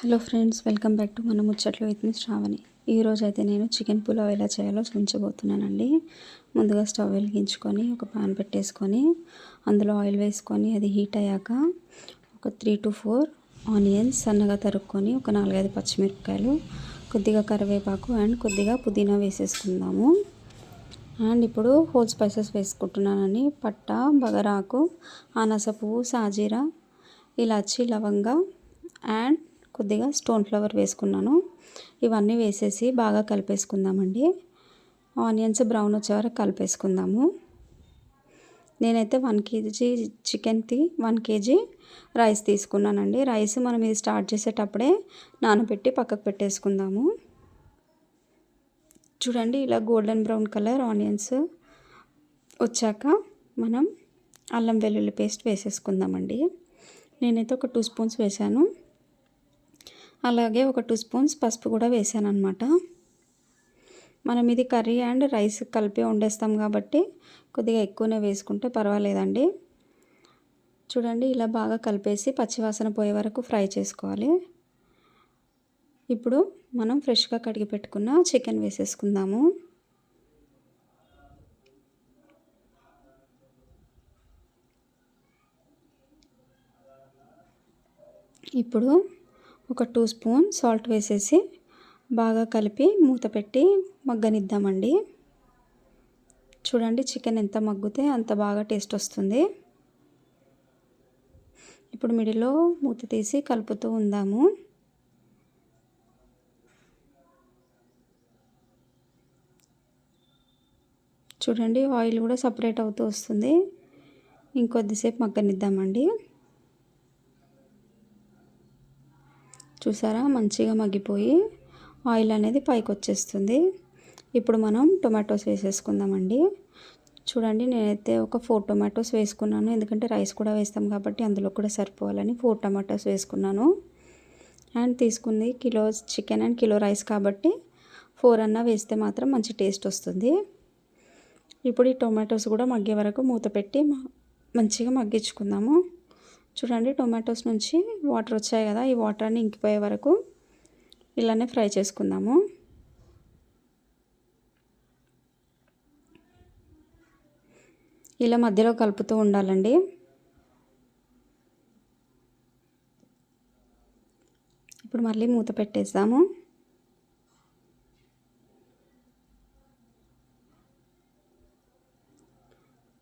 Hello friends, welcome back to మన ముచ్చట్లు with miss Shravani. ఈరోజు అయితే నేను చికెన్ పులావ్ ఎలా చేయాలో చూపించబోతున్నానండి. ముందుగా స్టవ్ వెలిగించుకొని ఒక పాన్ పెట్టేసుకొని అందులో ఆయిల్ వేసుకొని అది హీట్ అయ్యాక ఒక 3 to 4 ఆనియన్స్ సన్నగా తరుక్కొని ఒక 4-5 పచ్చిమిరపకాయలు, కొద్దిగా కరివేపాకు అండ్ కొద్దిగా పుదీనా వేసేసుకుందాము. అండ్ ఇప్పుడు హోల్ స్పైసెస్ వేసుకుంటున్నానని పట్ట, బగరాకు, అనాస పువ్వు, సాజీరా, ఇలాచి, లవంగా అండ్ కొద్దిగా స్టోన్ ఫ్లవర్ వేసుకున్నాను. ఇవన్నీ వేసేసి బాగా కలిపేసుకుందామండి. ఆనియన్స్ బ్రౌన్ వచ్చే వరకు కలిపేసుకుందాము. నేనైతే 1 kg చికెన్కి 1 kg రైస్ తీసుకున్నానండి. రైస్ మనం ఇది స్టార్ట్ చేసేటప్పుడే నానబెట్టి పక్కకు పెట్టేసుకుందాము. చూడండి, ఇలా గోల్డెన్ బ్రౌన్ కలర్ ఆనియన్స్ వచ్చాక మనం అల్లం వెల్లుల్లి పేస్ట్ వేసేసుకుందామండి. నేనైతే ఒక 2 స్పూన్స్ వేసాను. అలాగే ఒక 2 స్పూన్స్ పసుపు కూడా వేసాను అనమాట. మనం ఇది కర్రీ అండ్ రైస్ కలిపి వండేస్తాం కాబట్టి కొద్దిగా ఎక్కువనే వేసుకుంటే పర్వాలేదండి. చూడండి, ఇలా బాగా కలిపేసి పచ్చివాసన పోయే వరకు ఫ్రై చేసుకోవాలి. ఇప్పుడు మనం ఫ్రెష్గా కడిగి పెట్టుకున్న చికెన్ వేసేసుకుందాము. ఇప్పుడు ఒక 2 స్పూన్ సాల్ట్ వేసేసి బాగా కలిపి మూత పెట్టి మగ్గనిద్దామండి. చూడండి, చికెన్ ఎంత మగ్గితే అంత బాగా టేస్ట్ వస్తుంది. ఇప్పుడు మిడిల్లో మూత తీసి కలుపుతూ ఉందాము. చూడండి, ఆయిల్ కూడా సపరేట్ అవుతూ వస్తుంది. ఇంకొద్దిసేపు మగ్గనిద్దామండి. చూసారా, మంచిగా మగ్గిపోయి ఆయిల్ అనేది పైకి వచ్చేస్తుంది. ఇప్పుడు మనం టొమాటోస్ వేసేసుకుందామండి. చూడండి, నేనైతే ఒక 4 టొమాటోస్ వేసుకున్నాను. ఎందుకంటే రైస్ కూడా వేస్తాం కాబట్టి అందులో కూడా సరిపోవాలని 4 టొమాటోస్ వేసుకున్నాను. అండ్ తీసుకుంది kilo chicken and kilo rice కాబట్టి 4 అన్నా వేస్తే మాత్రం మంచి టేస్ట్ వస్తుంది. ఇప్పుడు ఈ టొమాటోస్ కూడా మగ్గే వరకు మూత పెట్టి మంచిగా మగ్గించుకుందాము. చూడండి, టొమాటోస్ నుంచి వాటర్ వచ్చాయి కదా, ఈ వాటర్ అన్ని ఇంకిపోయే వరకు ఇలానే ఫ్రై చేసుకుందాము. ఇలా మధ్యలో కలుపుతూ ఉండాలండి. ఇప్పుడు మళ్ళీ మూత పెట్టేద్దాము.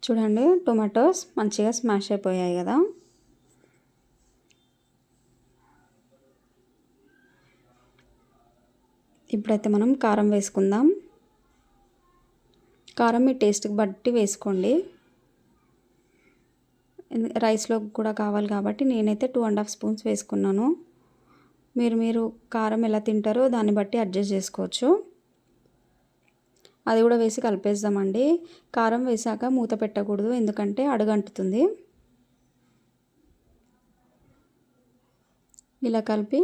చూడండి, టొమాటోస్ మంచిగా స్మాష్ అయిపోయాయి కదా. ఇప్పుడైతే మనం కారం వేసుకుందాం. కారం మీ టేస్ట్కి బట్టి వేసుకోండి. రైస్లో కూడా కావాలి కాబట్టి నేనైతే 2.5 స్పూన్స్ వేసుకున్నాను. మీరు కారం ఎలా తింటారో దాన్ని బట్టి అడ్జస్ట్ చేసుకోవచ్చు. అది కూడా వేసి కలిపేద్దామండి. కారం వేసాక మూత పెట్టకూడదు, ఎందుకంటే అడుగంటుతుంది. ఇలా కలిపి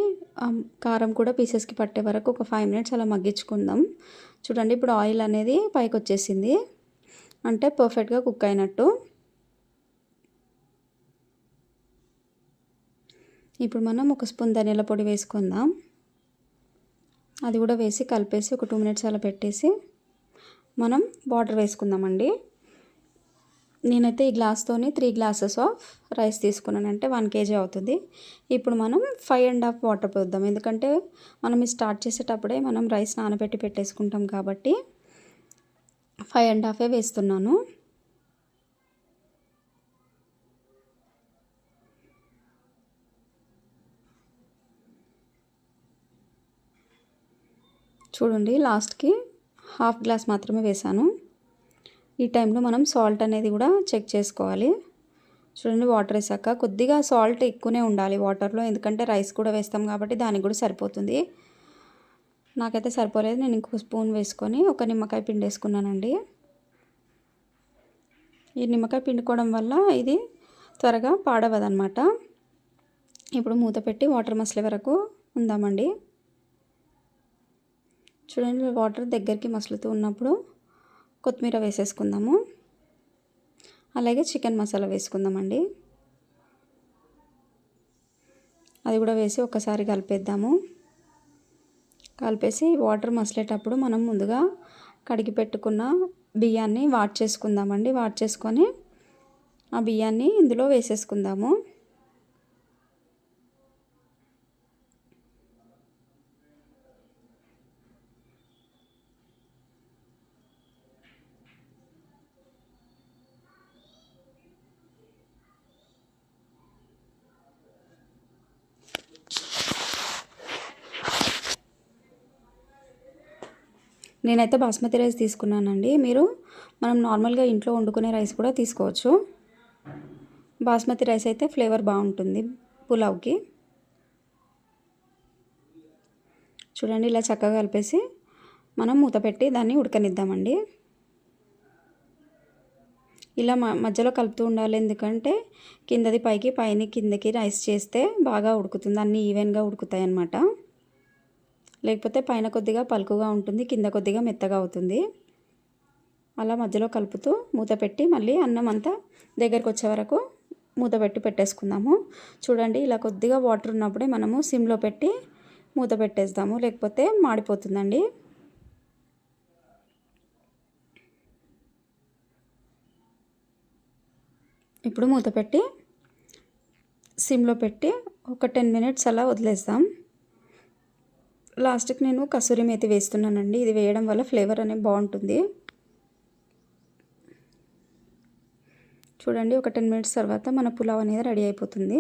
కారం కూడా పీసెస్కి పట్టే వరకు ఒక 5 మినిట్స్ అలా మగ్గించుకుందాం. చూడండి, ఇప్పుడు ఆయిల్ అనేది పైకి వచ్చేసింది, అంటే పర్ఫెక్ట్గా కుక్ అయినట్టు. ఇప్పుడు మనం ఒక స్పూన్ ధనియాల పొడి వేసుకుందాం. అది కూడా వేసి కలిపేసి ఒక 2 మినిట్స్ అలా పెట్టేసి మనం వాటర్ వేసుకుందామండి. నేనైతే ఈ గ్లాస్తోని 3 గ్లాసెస్ ఆఫ్ రైస్ తీసుకున్నానంటే 1 kg అవుతుంది. ఇప్పుడు మనం 5.5 వాటర్ పోద్దాం, ఎందుకంటే మనం స్టార్ట్ చేసేటప్పుడే మనం రైస్ నానబెట్టి పెట్టేసుకుంటాం కాబట్టి 5.5 వేస్తున్నాను. చూడండి, లాస్ట్కి 1/2 గ్లాస్ మాత్రమే వేసాను. ఈ టైంలో మనం సాల్ట్ అనేది కూడా చెక్ చేసుకోవాలి. చూడండి, వాటర్ వేసాక కొద్దిగా సాల్ట్ ఎక్కువనే ఉండాలి వాటర్లో, ఎందుకంటే రైస్ కూడా వేస్తాం కాబట్టి దానికి కూడా సరిపోతుంది. నాకైతే సరిపోలేదు, నేను ఇంకో స్పూన్ వేసుకొని ఒక నిమ్మకాయ పిండి వేసుకున్నానండి. ఈ నిమ్మకాయ పిండుకోవడం వల్ల ఇది త్వరగా పాడవదనమాట. ఇప్పుడు మూత పెట్టి వాటర్ మసిలే వరకు ఉందామండి. చూడండి, వాటర్ దగ్గరికి మసులుతూ ఉన్నప్పుడు కొత్తిమీర వేసేసుకుందాము. అలాగే చికెన్ మసాలా వేసుకుందామండి. అది కూడా వేసి ఒక్కసారి కలిపేద్దాము. కలిపేసి వాటర్ మసిలేటప్పుడు మనం ముందుగా కడిగి పెట్టుకున్న బియ్యాన్ని వాష్ చేసుకుందామండి. వాష్ చేసుకొని ఆ బియ్యాన్ని ఇందులో వేసేసుకుందాము. నేనైతే బాస్మతి రైస్ తీసుకున్నానండి. మనం నార్మల్గా ఇంట్లో వండుకునే రైస్ కూడా తీసుకోవచ్చు. బాస్మతి రైస్ అయితే ఫ్లేవర్ బాగుంటుంది పులావ్కి. చూడండి, ఇలా చక్కగా కలిపేసి మనం మూత పెట్టి దాన్ని ఉడకనిద్దామండి. ఇలా మధ్యలో కలుపుతూ ఉండాలి, ఎందుకంటే కిందది పైకి పైన కిందకి రైస్ చేస్తే బాగా ఉడుకుతుంది, అన్నీ ఈవెన్గా ఉడుకుతాయి అన్నమాట. లేకపోతే పైన కొద్దిగా పలుకుగా ఉంటుంది, కింద కొద్దిగా మెత్తగా అవుతుంది. అలా మధ్యలో కలుపుతూ మూత పెట్టి మళ్ళీ అన్నం అంతా దగ్గరికి వచ్చే వరకు మూత పెట్టి పెట్టేసుకుందాము. చూడండి, ఇలా కొద్దిగా వాటర్ ఉన్నప్పుడే మనము సిమ్లో పెట్టి మూత పెట్టేద్దాము, లేకపోతే మాడిపోతుందండి. ఇప్పుడు మూత పెట్టి సిమ్లో పెట్టి ఒక 10 మినిట్స్ అలా వదిలేద్దాం. లాస్ట్కి నేను కసూరి మేతి వేస్తున్నానండి. ఇది వేయడం వల్ల ఫ్లేవర్ అనేది బాగుంటుంది. చూడండి, ఒక 10 మినిట్స్ తర్వాత మన పులావ్ అనేది రెడీ అయిపోతుంది.